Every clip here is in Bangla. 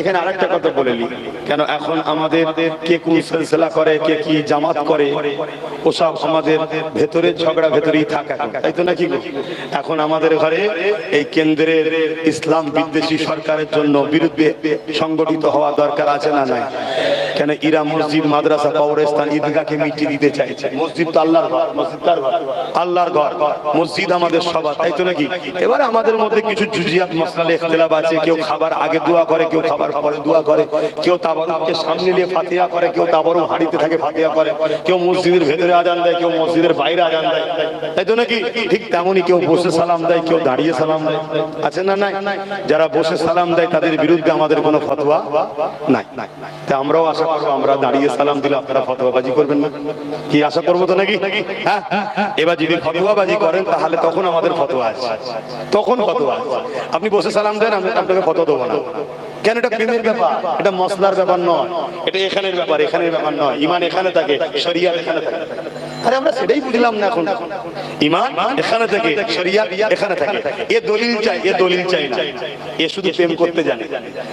এখানে আরেকটা কথা বলেলি কেন, এখন আমাদের কে কোন সিলসিলা করে, কে কি জামাত করে, ওসব আমাদের ভেতরে ঝগড়া ভেতরেই থাকা, তাই তো নাকি? এখন আমাদের ঘরে এই কেন্দ্রের ইসলাম বিদ্বেষী সরকারের জন্য বিরুদ্ধে সংগঠিত হওয়া দরকার আছে না নাই? কেন ইরা মসজিদ, মাদ্রাসা, কবরস্থান, ঈদগাহকে মিটিয়ে দিতে চাইছে। মসজিদ তো আল্লাহর ঘর, মসজিদ কার ঘর? আল্লাহর ঘর। মসজিদ আমাদের সবার, তাই তো নাকি? এবারে আমাদের মধ্যে কিছু জুজিয়াত মাসআলা ইখতিলাফ আছে। কেউ খাবার আগে দোয়া করে, কেউ খাবার পরে দোয়া করে, কেউ তাবারুককে সামনে নিয়ে ফাতিহা করে, কেউ তাবারুক হাঁড়িতে থাকে ফাতিহা করে, কেউ মসজিদের ভেতরে আজান দেয়, কেউ মসজিদের বাইরে আজান দেয়, তাই তো নাকি? ঠিক তেমনই কেউ বসে সালাম দেয়, কেউ দাঁড়িয়ে সালাম দেয়, আছে না নাই? যারা বসে সালাম দেয় তাদের বিরুদ্ধে আমাদের কোনো ফতোয়া নাই। তাই আমরাও আশা করবো আমরা দাঁড়িয়ে সালাম দিলে আপনারা ফতোয়াবাজি করবেন না, কি আশা করবো তো নাকি? হ্যাঁ, এবার যদি ফতোয়াবাজি করেন তাহলে তখন আমাদের ফতোয়া আছে, তখন ফতোয়া আছে। আপনি বসে সালাম দেন, আমি আপনাকে ফতোয়া দেবো না। কেন? এটা প্রেমের ব্যাপার, এটা মসলার ব্যাপার নয়, এটা এখানের ব্যাপার, এখানের ব্যাপার নয়। ঈমান এখানে থাকে, শরিয়াত এখানে থাকে। আরে আমরা সেটাই বুঝলাম না এখন। ঈমান এখানে থাকে, শরিয়াত এখানে থাকে। এ দলিল চাই, এ দলিল চাই না। এ শুধু প্রেম করতে জানে।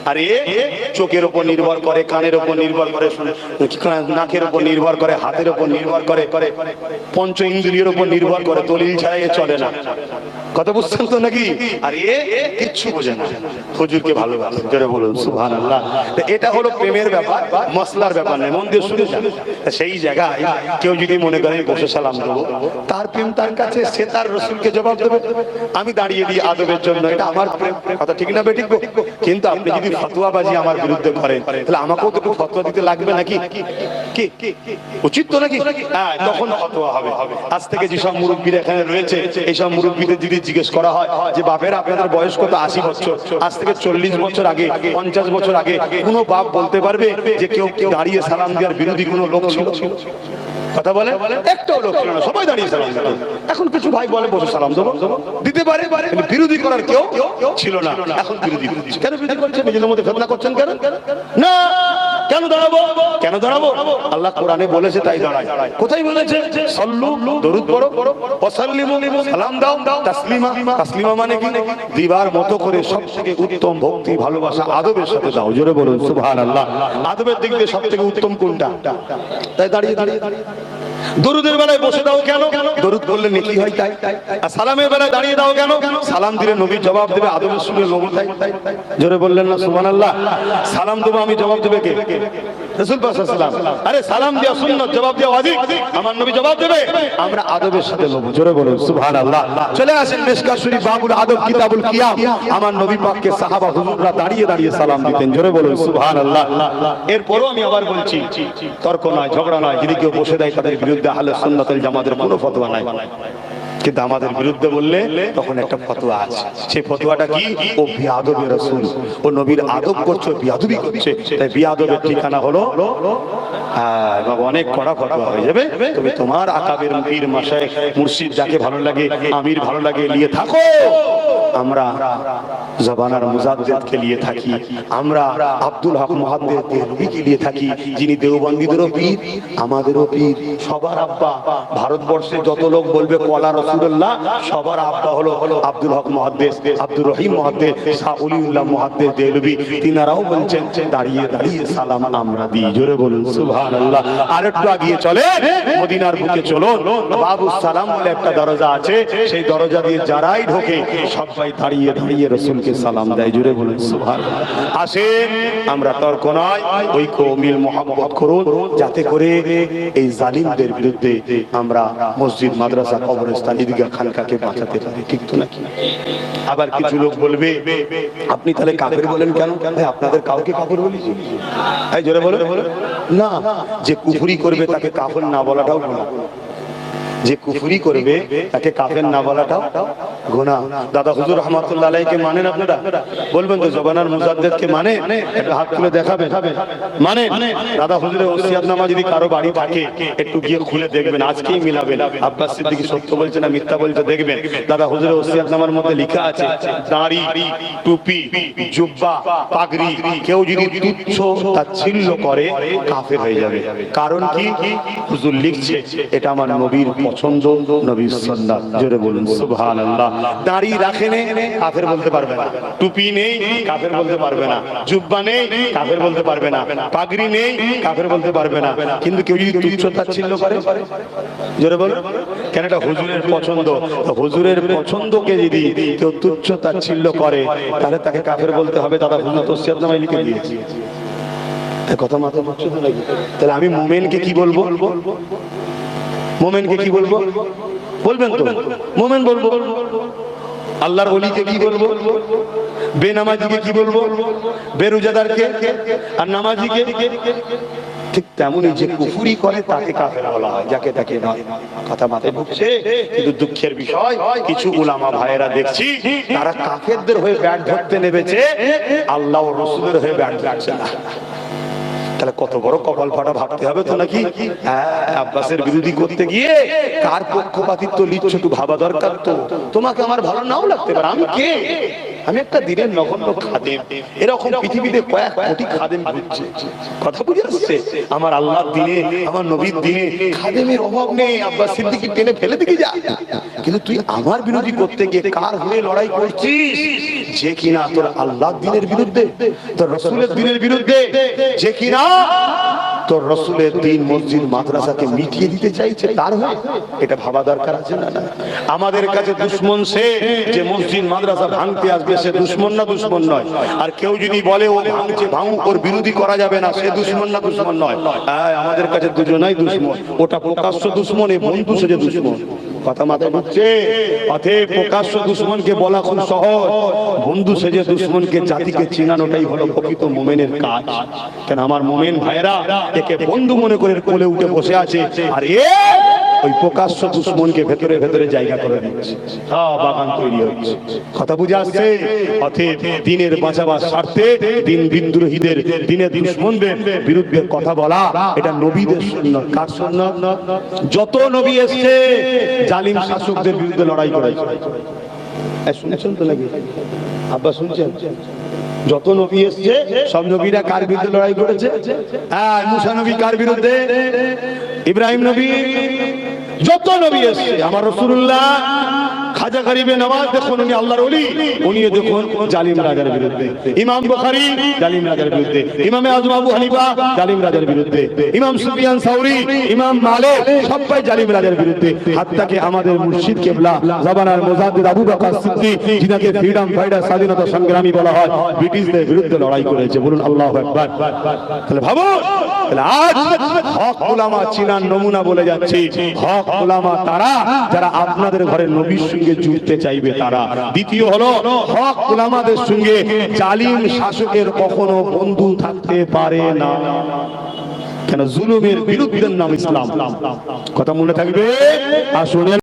আর এ চোখের উপর নির্ভর করে, কানের উপর নির্ভর করে, নাকের উপর নির্ভর করে, হাতের উপর নির্ভর করে, পঞ্চ ইন্দ্রিয়ের উপর নির্ভর করে। দলিল ছাড়া এ চলে না। কথা বুঝছেন তো নাকি? আর এ কিচ্ছু বোঝে না, হুজুরকে ভালোবাসে, জোরে বলুন সুবহানাল্লাহ। এটা হলো প্রেমের ব্যাপার, মসলার ব্যাপার নয়। মন দিয়ে শুনে যান। সেই জায়গায় কেউ যদি মনে করে বসে সালাম দেবো, তার প্রেম তার কাছে, সে তার রাসূলকে জবাব দেবে। আমি দাঁড়িয়ে দিই আদবের জন্য, এটা আমার প্রেম। কথা ঠিক না বেঠিক? কিন্তু আপনি যদি ফতোয়াবাজি আমার বিরুদ্ধে করেন, তাহলে আমাকেও তো ফতোয়া দিতে লাগবে নাকি? কি উচিত তো নাকি? হ্যাঁ, তখন ফতোয়া হবে। আজ থেকে যেসব মুরব্বীরা এখানে রয়েছে, এইসব মুরব্বীদের যদি জিজ্ঞেস করা হয় যে বাপের আপনাদের বয়স কত, 80 বছর, আজ থেকে 40 বছর আগে, 50 বছর আগে কোন বাপ বলতে পারবে যে কেউ দাঁড়িয়ে সালাম দেওয়ার বিরোধী কোন লোক ছিল? কথা বলে একটাও লোক ছিল না, সবাই দাঁড়িয়ে সালাম দিত। এখন কিছু ভাই বলে বসে সালাম দেবো, দিতে পারে, কিন্তু বিরোধী করার কেউ ছিল না। এখন বিরোধী করছে। কেন বিরোধী করছেন? নিজেদের মধ্যে ফিতনা করছেন কেন? না, কেন দাঁড়াবো? কেন দাঁড়াবো? আল্লাহ কোরআনে বলেছে তাই দাঁড়ায়। কোথায় বলেছে? সাল্লু, দরুদ পড়ো, ওয়াসাল্লিমু, সালাম দাও, তাসলিমা। তাসলিমা মানে কি? দিবার মতো করে সবথেকে উত্তম ভক্তি, ভালোবাসা, আদবের সাথে দাও। জোরে বলুন সুবহানাল্লাহ। আদবের দিক দিয়ে সবথেকে উত্তম কোনটা? তাই দাঁড়িয়ে দাঁড়িয়ে। দরুদের বেলায় বসে দাও কেন? দরুদ বললে নেকি হয় তাই। আর সালামের বেলায় দাঁড়িয়ে দাও কেন? সালাম দিলে নবী জবাব দেবে, আদবের সঙ্গে নবী তাই। জোরে বললেন না সুবহানাল্লাহ? সালাম দেবো আমি, জবাব দেবে কে? রাসূল পাক সাল্লাল্লাহু আলাইহি ওয়াসাল্লাম। আরে সালাম দেওয়া সুন্নাত, জবাব দেওয়া ওয়াজিব, আমার নবী জবাব দেবে, আমরা আদবের সাথে নেব। জোরে বলুন সুবহানাল্লাহ। চলে আসেন মিশকাত শরীফ বাবুল আদব কিতাবুল কিয়াম। আমার নবী পাককে সাহাবা হুজুররা দাঁড়িয়ে দাঁড়িয়ে সালাম দিতেন। জোরে বলুন সুবহানাল্লাহ। এরপরও আমি আবার বলছি, তর্ক নয়, ঝগড়া নয়। যদি কেউ বসে দেয় তাদের বিরুদ্ধে আহলে সুন্নাত ওয়াল জামাতের কোনো ফতোয়া নাই, কিন্তু আমাদের বিরুদ্ধে বললে তখন একটা ফতোয়া আছে। সেই ফতোয়াটা কি? ও বিয়াদবে রাসূল, ও নবীর আদব করছে, বিয়াদবি করছে। তাই বিয়াদবের ঠিকানা হলো, হ্যাঁ বাবা, অনেক কড়া ফতোয়া হয়ে যাবে। তবে তোমার আকাবের পীর মাশায়েখ মুর্শিদ যাকে ভালো লাগে, আমির ভালো লাগে, নিয়ে থাকো। আমরা জবানার মুজাদ্দিদকে নিয়ে থাকি, আমরা আব্দুল হক মুহাদ্দিস দেহলভীকে নিয়ে থাকি, যিনি দেওবন্দীদেরও পীর, আমাদেরও পীর, সবার আব্বা। ভারতবর্ষে যত লোক বলবে কলা রাসূলুল্লাহ, সবার আব্বা হলো আব্দুল হক মুহাদ্দিস, আব্দুর রহিম মুহাদ্দিস, শাহ ওলিউল্লাহ মুহাদ্দিস দেহলভী। তিনারাও বলছেন দাঁড়িয়ে দাঁড়িয়ে সালাম আমরা দিই। জোরে বলুন সুবহানাল্লাহ। আর একটু আগিয়ে চলে, মদিনার বুকে চলুন, বাবুস সালাম বলে একটা দরজা আছে। সেই দরজা দিয়ে যারাই ঢোকে সবাই দাঁড়িয়ে দাঁড়িয়ে রাসূলকে সালাম দেয়। জোরে বলুন সুবহানাল্লাহ। আসেন, আমরা তর্ক নয়, ঐক্য, মিল, মহব্বত করুন, যাতে করে এই জালিমদের বিরুদ্ধে আমরা মসজিদ, মাদ্রাসা, কবরস্থান, ঈদগাহ, খানকাকে বাঁচাতে পারি। ঠিক তো নাকি? আবার কিছু লোক বলবে আপনি তাহলে কাফের বলেন কেন? ভাই, আপনাদের কাউকে কাফের বলেছি? এই জোরে বলে না। যে কুফরি করবে তাকে কাফের না বলাটাও গুনাহ। যে কুফরি করবে তাকে কাফের না বলাটাও গুনাহ। দাদা হুজুর রহমাতুল্লাহ আলাইহিকে মানেন আপনারা? বলবেন তো জবানার মুজাদ্দিদকে মানে? একটা হাত তুলে দেখাবেন মানে? দাদা হুজুরের ওসিয়াতনামা যদি কারো বাড়ি থাকে একটু গিয়ে খুলে দেখবেন, আজকেই মিলাবেন। আব্বাস সিদ্দিকী সত্য বলছে না মিথ্যা বলছে দেখবেন। দাদা হুজুরের ওসিয়াতনামার মধ্যে লেখা আছে, দাড়ি, টুপি, জুব্বা, পাগড়ি কেউ যদি তুচ্ছ তাচ্ছিল্য করে কাফের হয়ে যাবে। কারণ কি? হুজুর লিখছে এটা আমার নবীর পছন্দ, নবীর সুন্নাত। জোরে বলুন সুবহানাল্লাহ। দাড়ি রাখেনে কাফের বলতে পারবে না, টুপি নেই কাফের বলতে পারবে না, জুব্বা নেই কাফের বলতে পারবে না, পাগড়ি নেই কাফের বলতে পারবে না। কিন্তু কেউ যদি তুচ্ছ তাচ্ছিল্য করে, জোরে বলো, কেন এটা হুজুরের পছন্দ, হুজুরের পছন্দকে যদি কেউ তুচ্ছ তাচ্ছিল্য করে তাহলে তাকে কাফের বলতে হবে। দাদা হুজুর তসিয়াতনামায় লিখে দিয়েছি, কথা মাথা বুঝছো তো নাকি? তাহলে আমি মোমেনকে কি বলবো? মোমেনকে কি বলবো? বলবেন তো? মোমেন বলবো। আল্লাহর ওলিকে কি বলবো? বেনামাজিকে কি বলবো? বেরোজাদারকে আর নামাজিকে। ঠিক তেমনি যে কুফরি করে তাকে কাফের বলা হয়, যাকে তাকে নয়। কথা মাথায় ঢুকছে? কিন্তু দুঃখের বিষয় কিছু উলামা ভাইয়েরা দেখছি তারা কাফেরদের হয়ে ব্যাট ধরতে নেমেছে, আল্লাহ ও রাসূলের হয়ে ব্যাট ধরছে না। তাহলে কত বড় কপাল ফাটা ভাবতে হবে তো নাকি? আব্বাসের বিরোধী করতে গিয়ে কার পক্ষপাতিত্ব লিচ্ছ একটু ভাবা দরকার তো। তোমাকে আমার ভালো নাও লাগতে পারে, আমি কে? আমি একটা দিনের নগণ্য খাদেম। এরকম পৃথিবীতে কয়েক কোটি খাদেম ঘুরছে, কথা বুঝে আসছে? আমার আল্লাহর দিনে, আমার নবীর দিনে খাদেমের অভাব নেই। আব্বাস সিদ্দিকী টেনে ফেলে দিকে যা, কিন্তু তুই আমার বিরোধী করতে গিয়ে কার হয়ে লড়াই করছিস? যে কিনা তোর আল্লাহর দিনের বিরুদ্ধে, তোর রাসূলের দিনের বিরুদ্ধে, যে কিনা তোর রাসূলের দিন, মসজিদ, মাদ্রাসাকে মিটিয়ে দিতে চাইছে, তার হয়ে। এটা ভাবা দরকার আছে না? আমাদের কাছে দুশমন সে যে মসজিদ মাদ্রাসা ভাঙতে আসবে, সে দুশমন না দুশমন নয়? আর কেউ যদি বলে ও ভাঙছে, ভাঙুক, ওর বিরোধী করা যাবে না, সে দুশমন না দুশমন নয়? আমাদের কাছে দুজনাই দুশমন। ওটা প্রকাশ্য দুশমন, এ বন্ধু সেজে দুশমন। কথা মাথায় ঢুকছে? অতএব প্রকাশ্য দুশমনকে বলা খুব সহজ, বন্ধু সেজে দুশমনকে, জাতিকে চিনানোটাই হলো প্রকৃত মুমিনের কাজ। কেন আমার মুমিন ভাইরা একে বন্ধু মনে করে কোলে উঠে বসে আছে, আর এ ওই প্রকাশ্য দুশমনকে ভেতরে ভেতরে জায়গা করে দিচ্ছে, বাগান তৈরি হচ্ছে। কথা বুঝে আসছে? অতএব দিনের বাঁচাবার স্বার্থে দিন বিদ্রোহীদের, দিনের দুশমনদের বিরুদ্ধে কথা বলা, এটা নবীদের সুন্নাত। কার সুন্নাত? যত নবী এসেছে জালিম শাসকদের বিরুদ্ধে লড়াই করেছে। শুনছেন তো নাকি আব্বা? শুনছেন? যত নবী এসেছে সব নবীরা কার বিরুদ্ধে লড়াই করেছে? মুসা নবী কার বিরুদ্ধে? ইব্রাহিম নবী। যত নবী এসেছে, আমার রাসূলুল্লাহ খাজা গরিবে নওয়াজ দেখুন, উনি আল্লাহর ওলি, উনিও দেখুন জালিম রাজার বিরুদ্ধে। ইমাম বুখারী জালিম রাজার বিরুদ্ধে, ইমামে আযম আবু হানিফা জালিম রাজার বিরুদ্ধে, ইমাম সুফিয়ান সাউরি, ইমাম মালিক সবাই জালিম রাজার বিরুদ্ধে। হাত্তা কি আমাদের মুর্শিদ কিবলা জামানার মুজাদ্দিদ আবু বকর সিদ্দিক, যিনাকে ফ্রিডম ফাইটার, স্বাধীনতা সংগ্রামী বলা হয়, ব্রিটিশদের বিরুদ্ধে লড়াই করেছে। বলুন আল্লাহু আকবার। তাহলে ভাবো, আজ হক উলামা চিনার নমুনা বলে যাচ্ছি। হক উলামা তারা যারা আপনাদের ঘরের নবীর সঙ্গে জুড়তে চাইবে তারা। দ্বিতীয় হলো, হক উলামাদের সঙ্গে জালিম শাসকের কখনো বন্ধু থাকতে পারে না। কেন? জুলুমের বিরুদ্ধে নাম ইসলাম। কথা মনে থাকবে। আসুন।